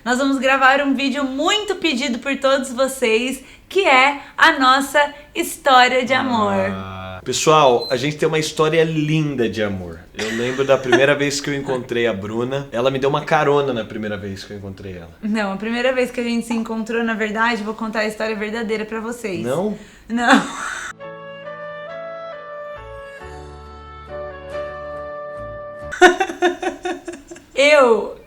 nós vamos gravar um vídeo muito pedido por todos vocês, que é a nossa história de amor. Pessoal, a gente tem uma história linda de amor. Eu lembro da primeira vez que eu encontrei a Bruna. Ela me deu uma carona na primeira vez que eu encontrei ela. Não, a primeira vez que a gente se encontrou, na verdade, vou contar a história verdadeira pra vocês. Não? Não. Eu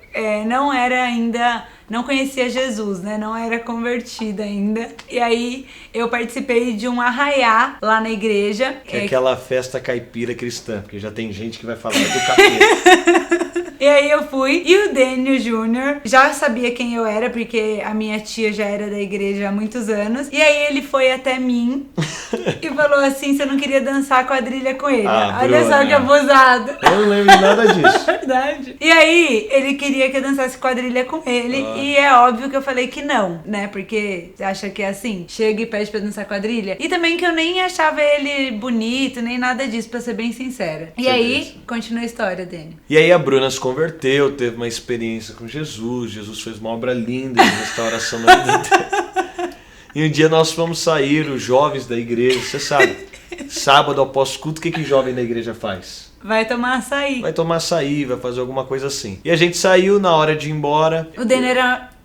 não era ainda... Não conhecia Jesus, né? Não era convertida ainda. E aí eu participei de um arraiá lá na igreja. Que é aquela festa caipira cristã, porque já tem gente que vai falar do capeta. E aí eu fui, e o Dênio Júnior já sabia quem eu era, porque a minha tia já era da igreja há muitos anos. E aí ele foi até mim e falou assim, se eu não queria dançar quadrilha com ele. Olha Bruna, só que abusado. Eu não lembro de nada disso. Verdade. E aí ele queria que eu dançasse quadrilha com ele, e é óbvio que eu falei que não, né? Porque você acha que é assim, chega e pede pra dançar quadrilha. E também que eu nem achava ele bonito, nem nada disso, pra ser bem sincera. E aí, continua a história, Dênio. E aí a Bruna se converteu, teve uma experiência com Jesus. Jesus fez uma obra linda de restauração da vida dela. E um dia nós fomos sair, os jovens da igreja, você sabe, sábado após culto, o que jovem da igreja faz? Vai tomar açaí. Vai tomar açaí, vai fazer alguma coisa assim. E a gente saiu na hora de ir embora. O Dênio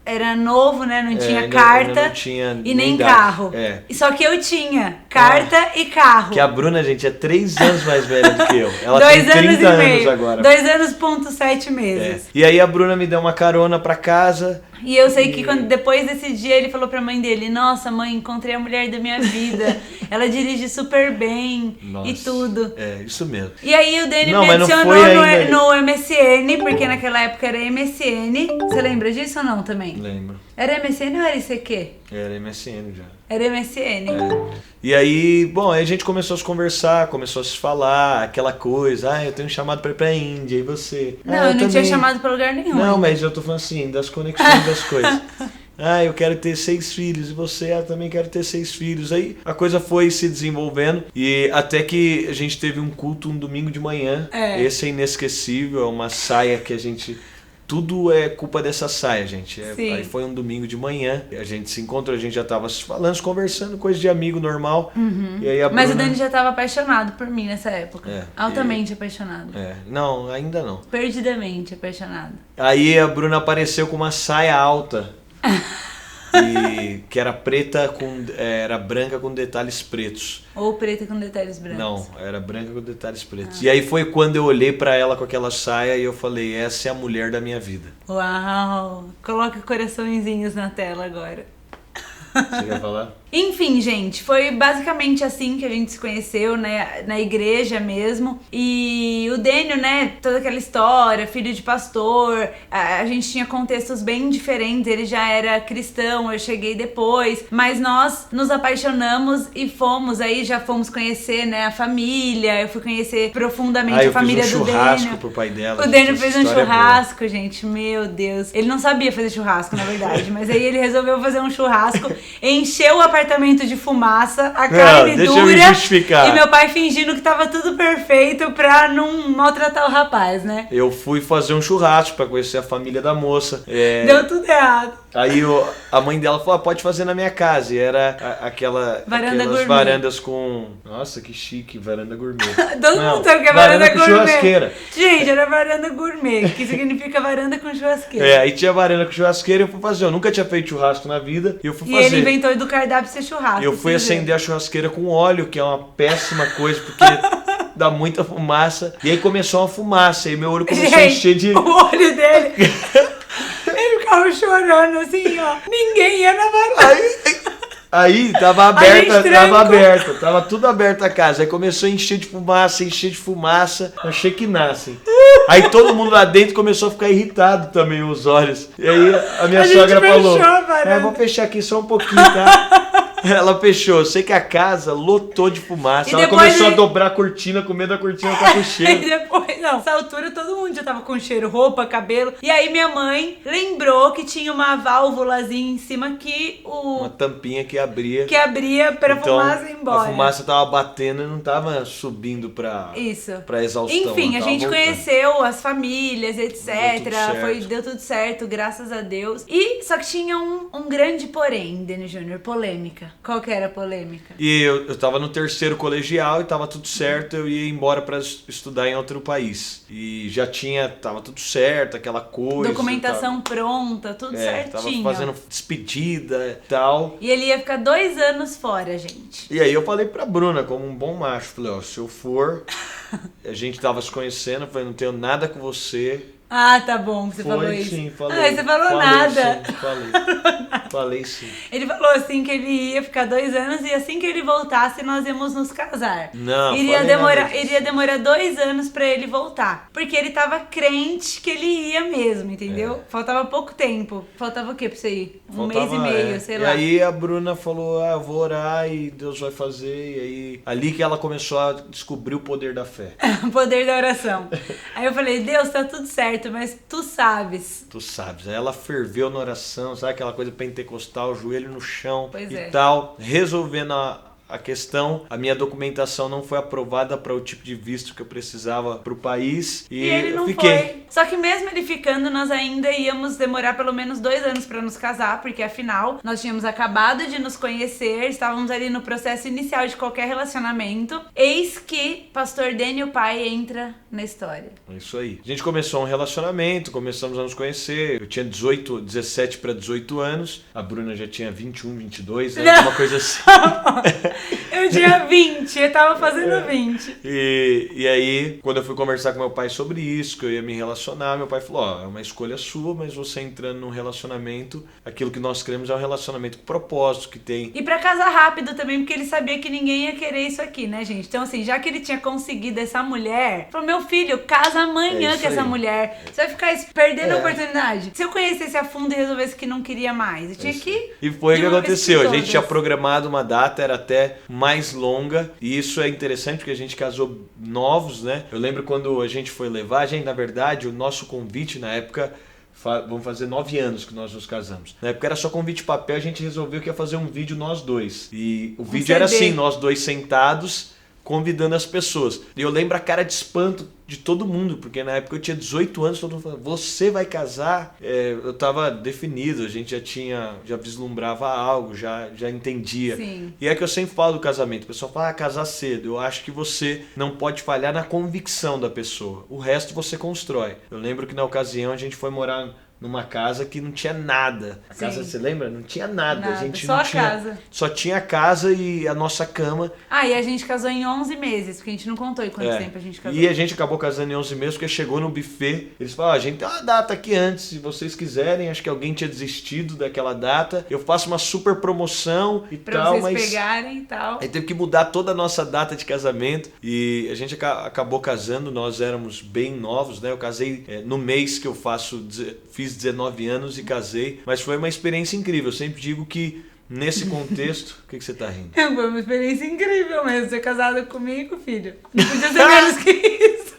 era novo, né? Não tinha ainda carta não tinha e nem idade. carro. Só que eu tinha carta e carro. Que a Bruna, gente, é 3 anos mais velha do que eu. Ela 2 tem 30 anos e meio. anos agora. 2 anos, ponto 7 meses. E aí a Bruna me deu uma carona pra casa. E eu sei que depois desse dia ele falou pra mãe dele, nossa mãe, encontrei a mulher da minha vida, ela dirige super bem. Nossa, e tudo. É, isso mesmo. E aí o Dênio me adicionou no MSN, porque naquela época era MSN. Você lembra disso ou não também? Lembro. Era MSN ou era ICQ? Era MSN já. Era MSN. E aí, bom, aí a gente começou a se conversar, começou a se falar, aquela coisa, eu tenho um chamado pra ir pra Índia, e você? Não, eu não tinha chamado pra lugar nenhum. Não, mas eu tô falando assim, das conexões das coisas. Eu quero ter 6 filhos, e você? Eu também quero ter 6 filhos. Aí a coisa foi se desenvolvendo, e até que a gente teve um culto um domingo de manhã. Esse é inesquecível, é uma saia que a gente... Tudo é culpa dessa saia, gente. Aí foi um domingo de manhã, a gente se encontrou, a gente já tava se falando, se conversando, coisa de amigo normal. E aí a Bruna... Mas o Dani já tava apaixonado por mim nessa época. Altamente apaixonado. Não, ainda não. Perdidamente apaixonado. Aí a Bruna apareceu com uma saia alta. Que era preta era branca com detalhes pretos. Ou preta com detalhes brancos. Não, era branca com detalhes pretos. E aí foi quando eu olhei pra ela com aquela saia e eu falei, essa é a mulher da minha vida. Uau! Coloca coraçõezinhos na tela agora. Você quer falar? Enfim, gente, foi basicamente assim que a gente se conheceu, né, na igreja mesmo. E o Dênio, né, toda aquela história, filho de pastor, a gente tinha contextos bem diferentes, ele já era cristão, eu cheguei depois, mas nós nos apaixonamos e já fomos conhecer, né, a família, eu fui conhecer profundamente a família do Dênio. Eu fiz um churrasco pro pai dela. O Dênio fez um churrasco, gente, meu Deus. Ele não sabia fazer churrasco, na verdade, mas aí ele resolveu fazer um churrasco, encheu o apartamento de fumaça, a carne dura, e meu pai fingindo que tava tudo perfeito pra não maltratar o rapaz, né? Eu fui fazer um churrasco pra conhecer a família da moça. Deu tudo errado. Aí a mãe dela falou, pode fazer na minha casa. E era aquelas varandas com... Nossa, que chique, varanda gourmet. Todo mundo sabe que é varanda gourmet. Churrasqueira. Gente, era varanda gourmet, que significa varanda com churrasqueira. Aí tinha varanda com churrasqueira e eu fui fazer. Eu nunca tinha feito churrasco na vida e eu fui fazer. E ele inventou do cardápio ser churrasco. Eu fui acender a churrasqueira com óleo, que é uma péssima coisa, porque... dá muita fumaça. E aí começou uma fumaça, e meu olho começou a encher de... O olho dele... Ele ficava chorando assim, ó. Ninguém ia na varanda. Aí tava tudo aberto a casa. Aí começou a encher de fumaça, achei que nascem. Aí todo mundo lá dentro começou a ficar irritado também, os olhos. E aí a minha sogra falou, vou fechar aqui só um pouquinho, tá? Ela fechou. Eu sei que a casa lotou de fumaça. E Ela depois começou ele- a dobrar a cortina com medo da cortina ficar com E cheiro. depois, não, nessa altura todo mundo já tava com cheiro, roupa, cabelo. E aí minha mãe lembrou que tinha uma válvulazinha em cima que Uma tampinha que abria. abria pra Então, fumaça ir embora. a fumaça tava batendo e não tava subindo pra Isso. exaustão. Enfim, ela a tava gente voltando. conheceu as famílias, etc. Deu tudo certo. Deu tudo certo, graças a Deus. E só que tinha um grande porém, Dani Júnior, polêmica. Qual que era a polêmica? E eu tava no terceiro colegial e tava tudo certo, eu ia embora pra estudar em outro país. E já tava tudo certo, aquela coisa. Documentação pronta, tudo Tava certinho. fazendo despedida e tal. E ele ia ficar 2 anos fora, gente. E aí eu falei pra Bruna, como um bom macho, falei, ó, se eu for, a gente tava se conhecendo, eu falei, não tenho nada com você. Ah, tá bom, você falou isso. Sim, falei. Ah, você falou Falei, nada. Sim, falei sim. Ele falou assim que ele ia ficar 2 anos e assim que ele voltasse nós íamos nos casar. Não, iria falei demorar, nada disso. iria demorar 2 anos pra ele voltar, porque ele tava crente que ele ia mesmo, entendeu? Faltava pouco tempo. Faltava o quê pra você ir? Um mês e meio, sei lá. E aí a Bruna falou, eu vou orar e Deus vai fazer. E aí, ali que ela começou a descobrir o poder da fé. O poder da oração. Aí eu falei, Deus, tá tudo certo, mas tu sabes. Tu sabes, aí ela ferveu na oração, sabe aquela coisa pentecostal, joelho no chão Pois e é. tal, resolvendo a questão. A minha documentação não foi aprovada para o tipo de visto que eu precisava para o país e, E ele eu não fiquei. foi. Só que mesmo ele ficando, nós ainda íamos demorar pelo menos 2 anos pra nos casar, porque afinal nós tínhamos acabado de nos conhecer, estávamos ali no processo inicial de qualquer relacionamento. Eis que Pastor Daniel Pai entra na história. É isso aí. A gente começou um relacionamento, começamos a nos conhecer. Eu tinha 17 para 18 anos, a Bruna já tinha 21, 22, né? Alguma coisa assim. Eu tinha 20, eu tava fazendo 20. E aí, quando eu fui conversar com meu pai sobre isso, que eu ia me relacionar, meu pai falou, ó, é uma escolha sua, mas você entrando num relacionamento, aquilo que nós queremos é um relacionamento com propósito, que tem... E pra casar rápido também, porque ele sabia que ninguém ia querer isso aqui, né, gente? Então, assim, já que ele tinha conseguido essa mulher, falou, meu filho, casa amanhã É isso com essa aí. mulher. Você vai ficar perdendo a É. oportunidade. Se eu conhecesse a fundo e resolvesse que não queria mais, eu tinha que... E foi o de que uma vez aconteceu. por A gente todas. tinha programado uma data, era até mais longa. E isso é interessante porque a gente casou novos, né? Eu lembro quando a gente foi levar, na verdade, o nosso convite na época, vamos fazer 9 anos que nós nos casamos. Na época era só convite de papel, a gente resolveu que ia fazer um vídeo nós dois. E o vídeo era CD. assim, nós dois sentados, convidando as pessoas. E eu lembro a cara de espanto de todo mundo, porque na época eu tinha 18 anos, todo mundo falando, você vai casar? Eu tava definido, a gente já vislumbrava algo, já entendia. Sim. E é que eu sempre falo do casamento, o pessoal fala, casar cedo. Eu acho que você não pode falhar na convicção da pessoa, o resto você constrói. Eu lembro que na ocasião a gente foi morar numa casa que não tinha nada. A casa, Sim. você lembra? Não tinha nada. Nada, A gente só não a tinha, casa. Só tinha a casa e a nossa cama. Ah, e a gente casou em 11 meses, porque a gente não contou em quanto tempo a gente casou. E a gente acabou casando em 11 meses, porque chegou no buffet, eles falaram, a gente tem uma data aqui antes, se vocês quiserem, acho que alguém tinha desistido daquela data, eu faço uma super promoção e Pra tal, vocês mas... pegarem e tal. Aí teve que mudar toda a nossa data de casamento e a gente acabou casando, nós éramos bem novos, né? Eu casei no mês que eu fiz 19 anos e casei, mas foi uma experiência incrível. Eu sempre digo que nesse contexto... O que você tá rindo? Foi uma experiência incrível mesmo, ser casado comigo, filho. Não podia ser menos que isso.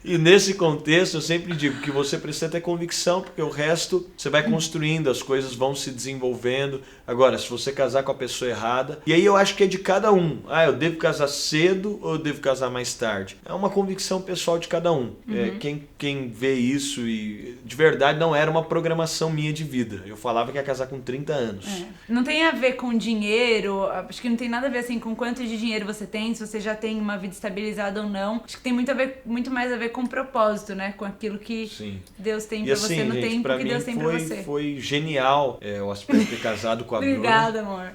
E nesse contexto eu sempre digo que você precisa ter convicção, porque o resto você vai construindo, as coisas vão se desenvolvendo. Agora, se você casar com a pessoa errada, e aí eu acho que é de cada um. Ah, eu devo casar cedo ou eu devo casar mais tarde? É uma convicção pessoal de cada um. Quem vê isso e de verdade não era uma programação minha de vida. Eu falava que ia casar com 30 anos. Não tem a ver com dinheiro, acho que não tem nada a ver assim com quanto de dinheiro você tem, se você já tem uma vida estabilizada ou não. Acho que tem muito mais a ver com propósito, né? Com aquilo que Sim. Deus tem E pra assim, você no gente, tempo pra que mim Deus tem pra você. foi genial o aspecto de ter casado com a Bruna. Obrigada, amor.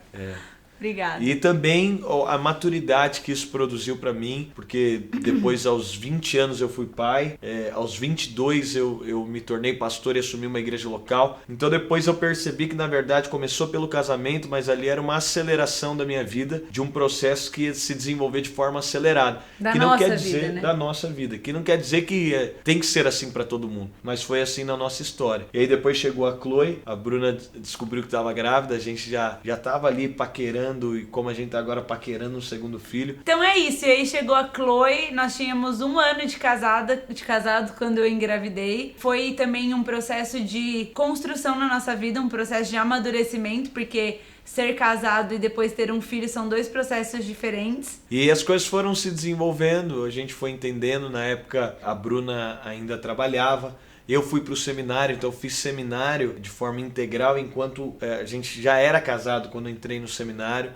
Obrigada. E também a maturidade que isso produziu pra mim, porque depois aos 20 anos eu fui pai, aos 22 eu me tornei pastor e assumi uma igreja local. Então depois eu percebi que na verdade começou pelo casamento, mas ali era uma aceleração da minha vida, de um processo que ia se desenvolver de forma acelerada. Da que não nossa quer dizer vida, né? Da nossa vida, que não quer dizer que tem que ser assim pra todo mundo, mas foi assim na nossa história. E aí depois chegou a Chloe, a Bruna descobriu que estava grávida, a gente já tava ali paquerando, e como a gente tá agora paquerando um segundo filho. Então é isso, e aí chegou a Chloe, nós tínhamos 1 ano de casado quando eu engravidei. Foi também um processo de construção na nossa vida, um processo de amadurecimento, porque ser casado e depois ter um filho são 2 processos diferentes. E as coisas foram se desenvolvendo, a gente foi entendendo. Na época a Bruna ainda trabalhava, eu fui para o seminário, então eu fiz seminário de forma integral, enquanto a gente já era casado quando eu entrei no seminário.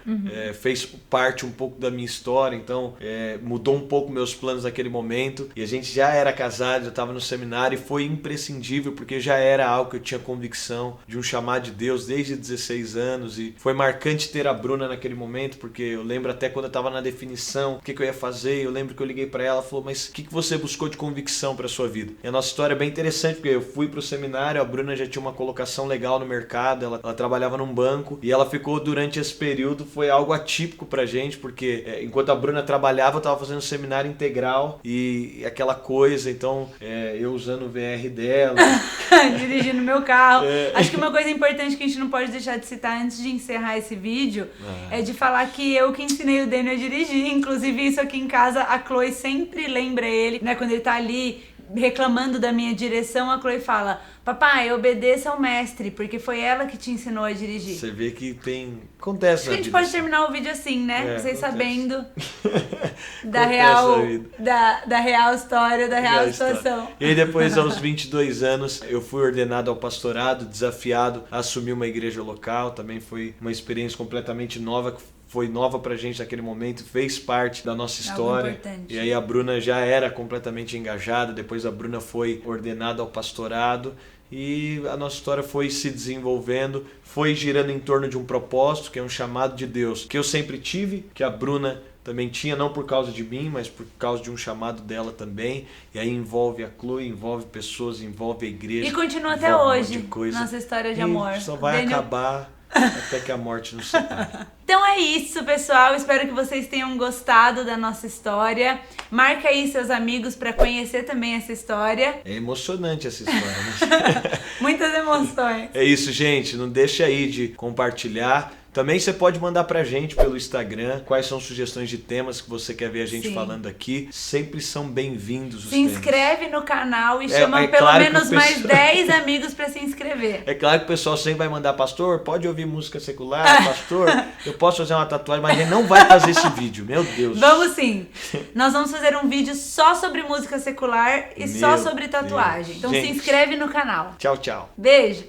Fez parte um pouco da minha história, então mudou um pouco meus planos naquele momento, e a gente já era casado, já estava no seminário, e foi imprescindível, porque já era algo que eu tinha convicção de um chamado de Deus desde 16 anos, e foi marcante ter a Bruna naquele momento, porque eu lembro até quando eu estava na definição, o que eu ia fazer, eu lembro que eu liguei para ela, ela falou, mas o que você buscou de convicção para sua vida? E a nossa história é bem interessante, porque eu fui pro seminário, a Bruna já tinha uma colocação legal no mercado, ela trabalhava num banco, e ela ficou durante esse período, foi algo atípico pra gente, porque enquanto a Bruna trabalhava, eu tava fazendo seminário integral, e aquela coisa, então eu usando o VR dela. Dirigindo meu carro. Acho que uma coisa importante que a gente não pode deixar de citar antes de encerrar esse vídeo é de falar que eu que ensinei o Daniel a dirigir. Inclusive isso aqui em casa, a Chloe sempre lembra ele, né, quando ele tá ali reclamando da minha direção, a Chloe fala, papai, obedeça ao mestre, porque foi ela que te ensinou a dirigir. Você vê que acontece. Acho que a gente pode terminar o vídeo assim, né? Vocês acontece. sabendo da real história, da real situação. E aí depois, aos 22 anos, eu fui ordenado ao pastorado, desafiado a assumir uma igreja local. Também foi uma experiência completamente nova, que foi nova pra gente naquele momento, fez parte da nossa história. Importante. E aí a Bruna já era completamente engajada, depois a Bruna foi ordenada ao pastorado, e a nossa história foi se desenvolvendo, foi girando em torno de um propósito, que é um chamado de Deus, que eu sempre tive, que a Bruna também tinha, não por causa de mim, mas por causa de um chamado dela também. E aí envolve a Chloe, envolve pessoas, envolve a igreja. E continua até hoje, nossa história de amor. Só vai acabar até que a morte nos separe. Então é isso, pessoal. Espero que vocês tenham gostado da nossa história. Marca aí seus amigos para conhecer também essa história. É emocionante essa história, né? Muitas emoções. É isso, gente. Não deixa aí de compartilhar. Também você pode mandar pra gente pelo Instagram quais são sugestões de temas que você quer ver a gente falando aqui. Sempre são bem-vindos os temas. Se inscreve no canal e chama pelo claro menos mais 10 amigos pra se inscrever. É claro que o pessoal sempre vai mandar, pastor, pode ouvir música secular, pastor, eu posso fazer uma tatuagem, mas ele não vai fazer esse vídeo, meu Deus. Vamos sim. Nós vamos fazer um vídeo só sobre música secular e só sobre tatuagem. Então se inscreve no canal. Tchau, tchau. Beijo.